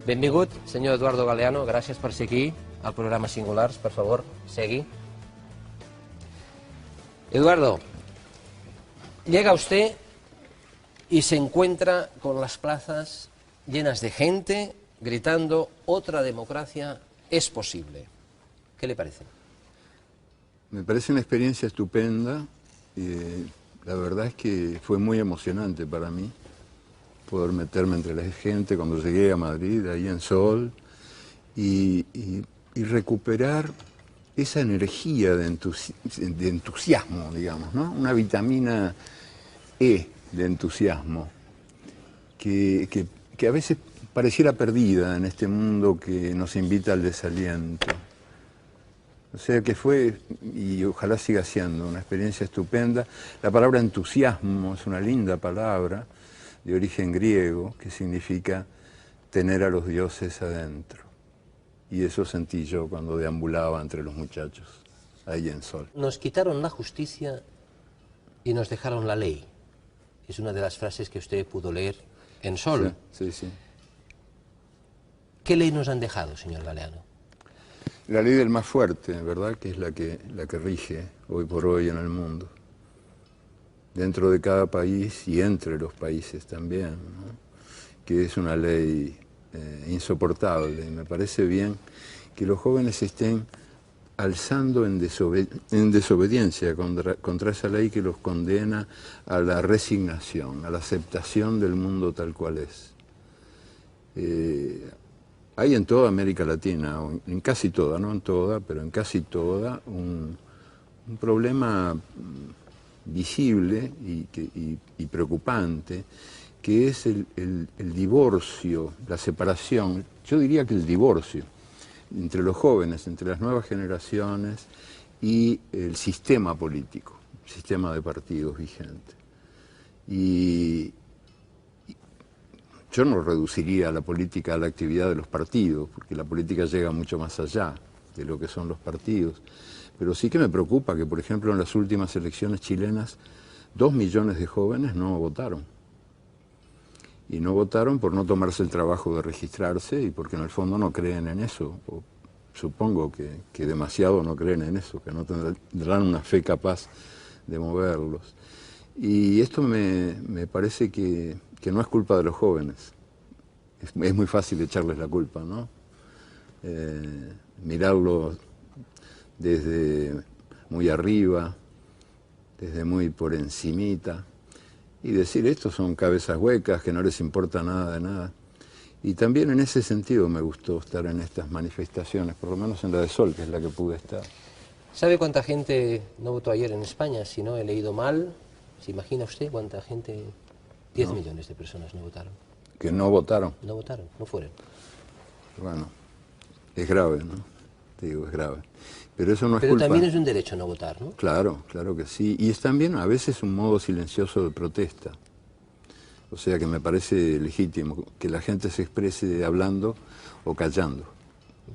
Benvingut, senyor Eduardo Galeano, gràcies per ser aquí, al programa Singulars, por favor, segui. Eduardo, llega usted y se encuentra con las plazas llenas de gente gritando otra democracia es posible. ¿Qué le parece? Me parece una experiencia estupenda. La verdad es que fue muy emocionante para mí poder meterme entre la gente cuando llegué a Madrid, ahí en Sol, y recuperar esa energía de entusiasmo, digamos, ¿no? Una vitamina E de entusiasmo que a veces pareciera perdida en este mundo que nos invita al desaliento. O sea que fue, y ojalá siga siendo, una experiencia estupenda. La palabra entusiasmo es una linda palabra de origen griego que significa tener a los dioses adentro. Y eso sentí yo cuando deambulaba entre los muchachos, ahí en Sol. Nos quitaron la justicia y nos dejaron la ley. Es una de las frases que usted pudo leer en Sol. Sí, sí, sí. ¿Qué ley nos han dejado, señor Galeano? La ley del más fuerte, ¿verdad? Que es la que rige hoy por hoy en el mundo. Dentro de cada país y entre los países también, ¿no? Que es una ley insoportable. Y me parece bien que los jóvenes estén alzando en desobediencia contra esa ley que los condena a la resignación, a la aceptación del mundo tal cual es. Hay en toda América Latina, en casi toda, no en toda, pero en casi toda, un problema visible y preocupante, que es el divorcio, la separación, yo diría que el divorcio entre los jóvenes, entre las nuevas generaciones y el sistema político, el sistema de partidos vigente. Y yo no reduciría la política a la actividad de los partidos, porque la política llega mucho más allá de lo que son los partidos. Pero sí que me preocupa que, por ejemplo, en las últimas elecciones chilenas, 2 millones de jóvenes no votaron. Y no votaron por no tomarse el trabajo de registrarse y porque en el fondo no creen en eso. O supongo que demasiado no creen en eso, que no tendrán una fe capaz de moverlos. Y esto me parece que no es culpa de los jóvenes. Es muy fácil echarles la culpa, ¿no? Mirarlos desde muy arriba, desde muy por encimita, y decir, estos son cabezas huecas, que no les importa nada de nada. Y también en ese sentido me gustó estar en estas manifestaciones, por lo menos en la de Sol, que es la que pude estar. ¿Sabe cuánta gente no votó ayer en España? Si no he leído mal, ¿se imagina usted cuánta gente? 10 millones de personas no votaron. ¿Que no votaron? No votaron, no fueron. Bueno, es grave, ¿no? Te digo, es grave. Pero eso no es Pero culpa. también es un derecho no votar, ¿no? Claro, claro que sí. Y es también a veces un modo silencioso de protesta. O sea que me parece legítimo que la gente se exprese hablando o callando.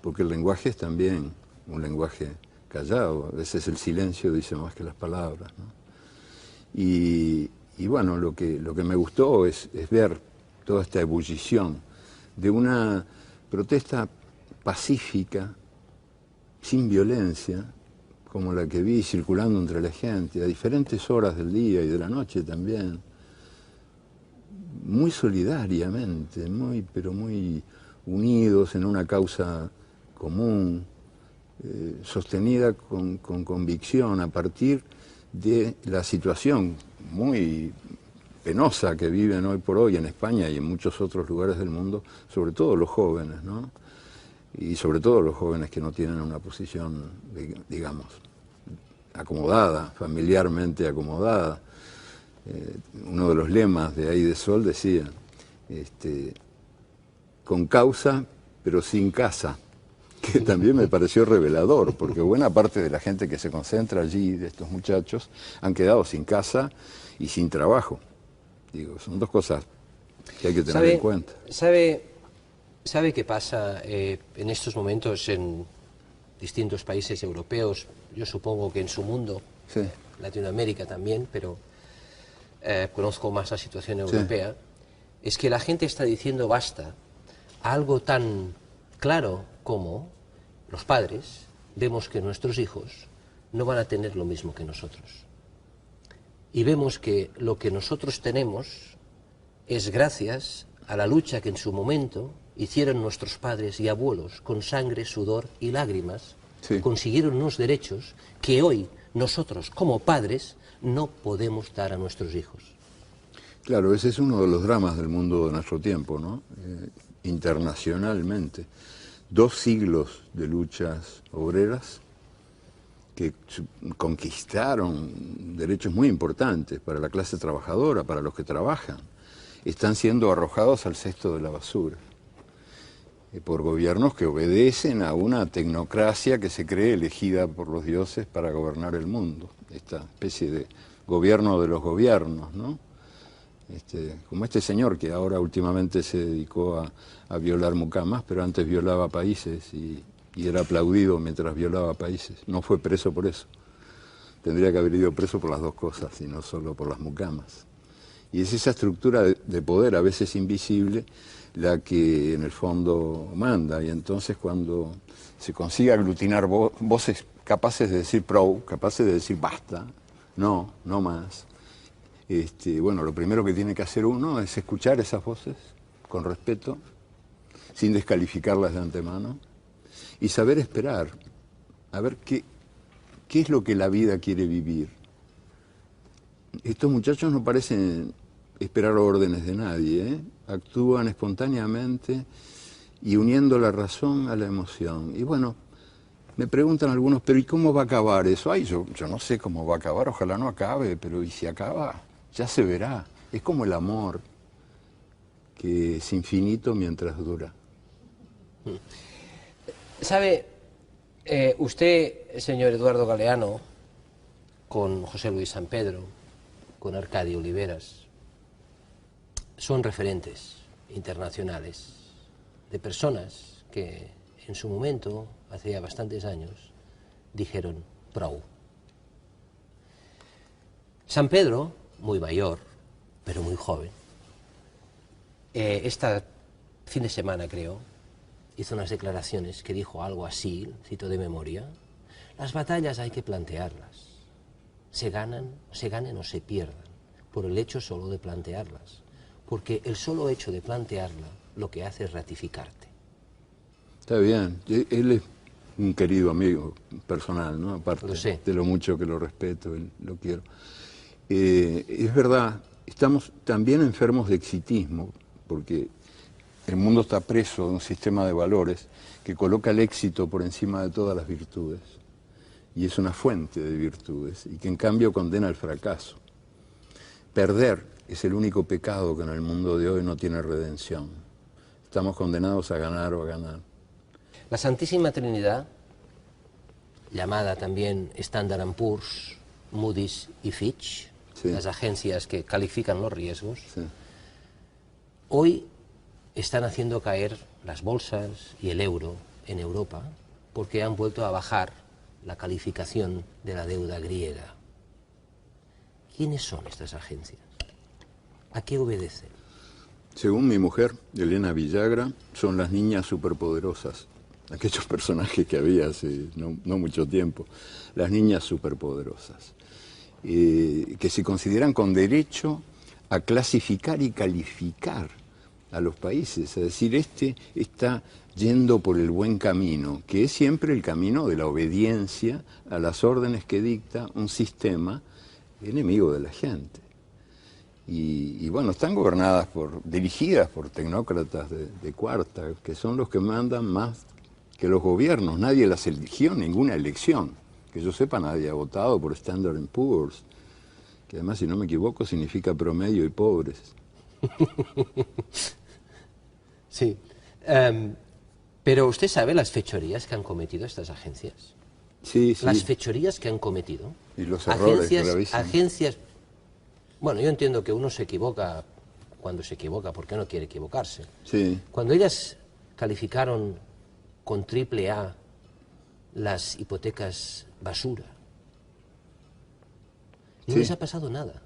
Porque el lenguaje es también un lenguaje callado. A veces el silencio dice más que las palabras, ¿no? Y bueno, lo que me gustó es ver toda esta ebullición de una protesta pacífica, sin violencia, como la que vi circulando entre la gente, a diferentes horas del día y de la noche también, muy solidariamente, pero muy unidos en una causa común, sostenida con convicción a partir de la situación muy penosa que viven hoy por hoy en España y en muchos otros lugares del mundo, sobre todo los jóvenes, ¿no? Y sobre todo los jóvenes que no tienen una posición, digamos, acomodada, familiarmente acomodada. Uno de los lemas de ahí de Sol decía, con causa pero sin casa, que también me pareció revelador, porque buena parte de la gente que se concentra allí, de estos muchachos, han quedado sin casa y sin trabajo. Digo, son dos cosas que hay que tener en cuenta. ¿Sabe qué pasa en estos momentos en distintos países europeos? Yo supongo que en su mundo, sí. Latinoamérica también, pero conozco más la situación europea. Sí. Es que la gente está diciendo basta algo tan claro como los padres vemos que nuestros hijos no van a tener lo mismo que nosotros. Y vemos que lo que nosotros tenemos es gracias a la lucha que en su momento hicieron nuestros padres y abuelos con sangre, sudor y lágrimas. Sí. Consiguieron unos derechos que hoy nosotros como padres no podemos dar a nuestros hijos. Claro, ese es uno de los dramas del mundo de nuestro tiempo, ¿no? Internacionalmente. 2 siglos de luchas obreras que conquistaron derechos muy importantes para la clase trabajadora, para los que trabajan, están siendo arrojados al cesto de la basura por gobiernos que obedecen a una tecnocracia que se cree elegida por los dioses para gobernar el mundo, esta especie de gobierno de los gobiernos, ¿no? Como este señor que ahora últimamente se dedicó a violar mucamas, pero antes violaba países y era aplaudido mientras violaba países. No fue preso por eso. Tendría que haber ido preso por las 2 cosas y no solo por las mucamas. Y es esa estructura de poder, a veces invisible, la que en el fondo manda. Y entonces cuando se consigue aglutinar voces capaces de decir pro, capaces de decir basta, no más, bueno, lo primero que tiene que hacer uno es escuchar esas voces con respeto, sin descalificarlas de antemano, y saber esperar, a ver qué es lo que la vida quiere vivir. Estos muchachos no parecen esperar órdenes de nadie, ¿eh? Actúan espontáneamente y uniendo la razón a la emoción. Y bueno, me preguntan algunos, pero ¿y cómo va a acabar eso? Ay, yo no sé cómo va a acabar, ojalá no acabe, pero ¿y si acaba? Ya se verá. Es como el amor, que es infinito mientras dura. ¿Sabe usted, señor Eduardo Galeano, con José Luis San Pedro, con Arcadio Oliveras, son referentes internacionales de personas que en su momento, hace ya bastantes años, dijeron prou. San Pedro, muy mayor, pero muy joven, este fin de semana creo, hizo unas declaraciones que dijo algo así, cito de memoria: las batallas hay que plantearlas, se ganen o se pierdan, por el hecho solo de plantearlas, porque el solo hecho de plantearla lo que hace es ratificarte. Está bien, él es un querido amigo personal, ¿no? Aparte de lo mucho que lo respeto, lo quiero. Es verdad, estamos también enfermos de exitismo, porque el mundo está preso de un sistema de valores que coloca el éxito por encima de todas las virtudes, y es una fuente de virtudes, y que en cambio condena el fracaso. Perder es el único pecado que en el mundo de hoy no tiene redención. Estamos condenados a ganar o a ganar. La Santísima Trinidad, llamada también Standard & Poor's, Moody's y Fitch, sí, las agencias que califican los riesgos, sí, hoy están haciendo caer las bolsas y el euro en Europa porque han vuelto a bajar la calificación de la deuda griega. ¿Quiénes son estas agencias? ¿A qué obedecen? Según mi mujer, Elena Villagra, son las niñas superpoderosas, aquellos personajes que había hace no mucho tiempo, las niñas superpoderosas, que se consideran con derecho a clasificar y calificar a los países, es decir, está yendo por el buen camino, que es siempre el camino de la obediencia a las órdenes que dicta un sistema enemigo de la gente. Y bueno, están gobernadas dirigidas por tecnócratas de cuarta, que son los que mandan más que los gobiernos. Nadie las eligió en ninguna elección. Que yo sepa, nadie ha votado por Standard & Poor's, que además, si no me equivoco, significa promedio y pobres. Sí. Pero usted sabe las fechorías que han cometido estas agencias. Sí, sí. Las fechorías que han cometido. Y los errores agencias. Bueno, yo entiendo que uno se equivoca cuando se equivoca, porque no quiere equivocarse. Sí. Cuando ellas calificaron con AAA las hipotecas basura, no les ha pasado nada.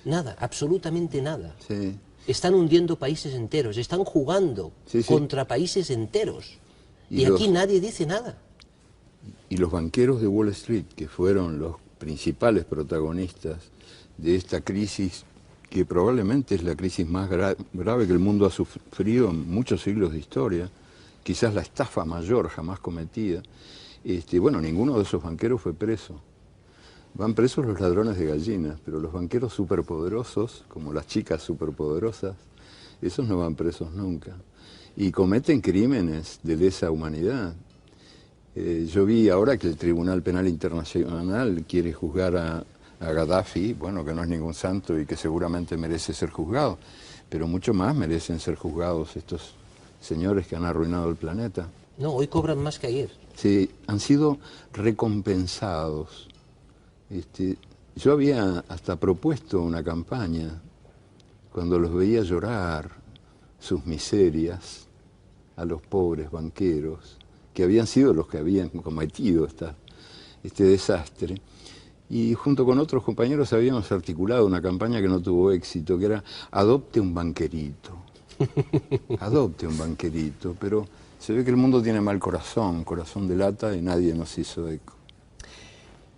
Nada, absolutamente nada. Sí. están hundiendo países enteros, están jugando contra países enteros. Y aquí nadie dice nada. Y los banqueros de Wall Street, que fueron los principales protagonistas de esta crisis, que probablemente es la crisis más grave que el mundo ha sufrido en muchos siglos de historia, quizás la estafa mayor jamás cometida, bueno, ninguno de esos banqueros fue preso. Van presos los ladrones de gallinas, pero los banqueros superpoderosos, como las chicas superpoderosas, esos no van presos nunca. Y cometen crímenes de lesa humanidad. Yo vi ahora que el Tribunal Penal Internacional quiere juzgar a Gaddafi, bueno, que no es ningún santo y que seguramente merece ser juzgado, pero mucho más merecen ser juzgados estos señores que han arruinado el planeta. No, hoy cobran más que ayer. Sí, han sido recompensados. Yo había hasta propuesto una campaña, cuando los veía llorar sus miserias a los pobres banqueros, que habían sido los que habían cometido este desastre, y junto con otros compañeros habíamos articulado una campaña que no tuvo éxito, que era adopte un banquerito. Adopte un banquerito, pero se ve que el mundo tiene mal corazón de lata, y nadie nos hizo eco.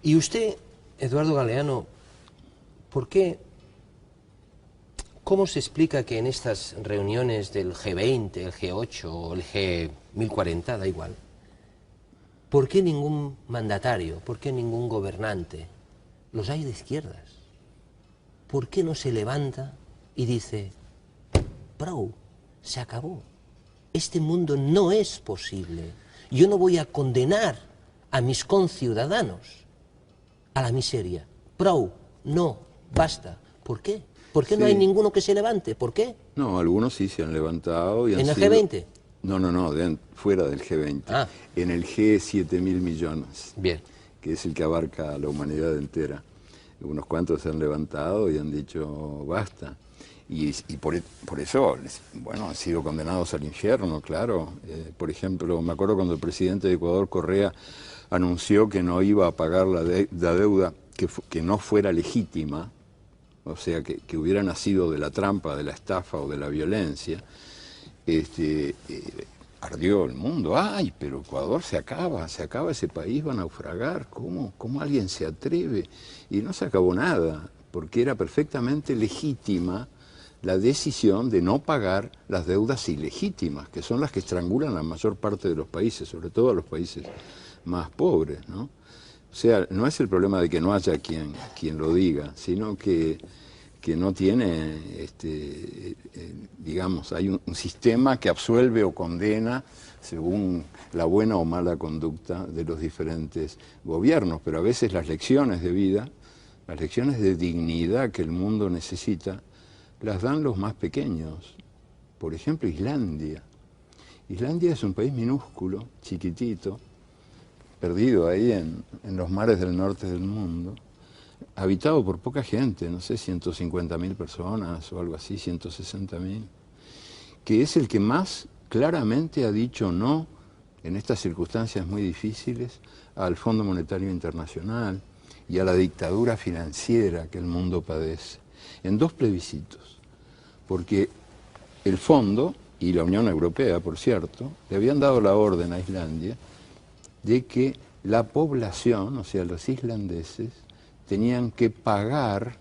Y usted, Eduardo Galeano, ¿cómo se explica que en estas reuniones del G20, el G8 o el G1040, da igual, ¿por qué ningún mandatario, por qué ningún gobernante, los hay de izquierdas, por qué no se levanta y dice, prou, se acabó, este mundo no es posible, yo no voy a condenar a mis conciudadanos a la miseria, prou, no, basta? ¿Por qué? ¿Por qué no hay ninguno que se levante? ¿Por qué? No, algunos sí se han levantado. Y ¿En el G20? No, fuera del G20. Ah. En el G 7.000 millones. Bien. Que es el que abarca a la humanidad entera. Unos cuantos se han levantado y han dicho basta. Y por eso, bueno, han sido condenados al infierno, claro. Por ejemplo, me acuerdo cuando el presidente de Ecuador, Correa, anunció que no iba a pagar la deuda que no fuera legítima, o sea, que hubiera nacido de la trampa, de la estafa o de la violencia. Ardió el mundo. ¡Ay, pero Ecuador se acaba ese país, va a naufragar! ¿Cómo alguien se atreve? Y no se acabó nada, porque era perfectamente legítima la decisión de no pagar las deudas ilegítimas, que son las que estrangulan la mayor parte de los países, sobre todo a los países más pobres, ¿no? O sea, no es el problema de que no haya quien lo diga, sino que no tiene, digamos, hay un sistema que absuelve o condena según la buena o mala conducta de los diferentes gobiernos, pero a veces las lecciones de vida, las lecciones de dignidad que el mundo necesita, las dan los más pequeños. Por ejemplo, Islandia. Islandia es un país minúsculo, chiquitito, perdido ahí en los mares del norte del mundo, habitado por poca gente, no sé, 150.000 personas o algo así, 160.000, que es el que más claramente ha dicho no, en estas circunstancias muy difíciles, al Fondo Monetario Internacional y a la dictadura financiera que el mundo padece, en 2 plebiscitos, porque el Fondo y la Unión Europea, por cierto, le habían dado la orden a Islandia de que la población, o sea, los islandeses, tenían que pagar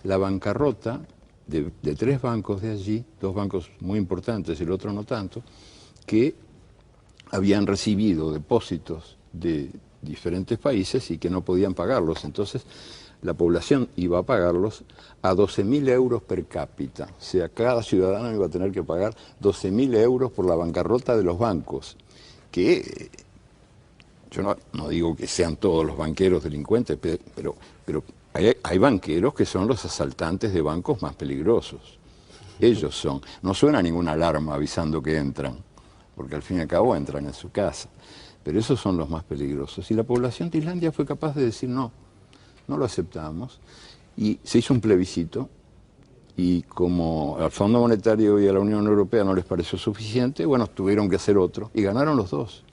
la bancarrota de 3 bancos de allí, 2 bancos muy importantes y el otro no tanto, que habían recibido depósitos de diferentes países y que no podían pagarlos. Entonces, la población iba a pagarlos a 12.000 euros per cápita. O sea, cada ciudadano iba a tener que pagar 12.000 euros por la bancarrota de los bancos, que yo no digo que sean todos los banqueros delincuentes, pero hay banqueros que son los asaltantes de bancos más peligrosos. Ellos son. No suena ninguna alarma avisando que entran, porque al fin y al cabo entran en su casa. Pero esos son los más peligrosos. Y la población de Islandia fue capaz de decir no lo aceptamos. Y se hizo un plebiscito, y como al Fondo Monetario y a la Unión Europea no les pareció suficiente, bueno, tuvieron que hacer otro, y ganaron los 2.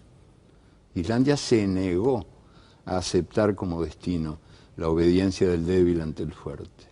Islandia se negó a aceptar como destino la obediencia del débil ante el fuerte.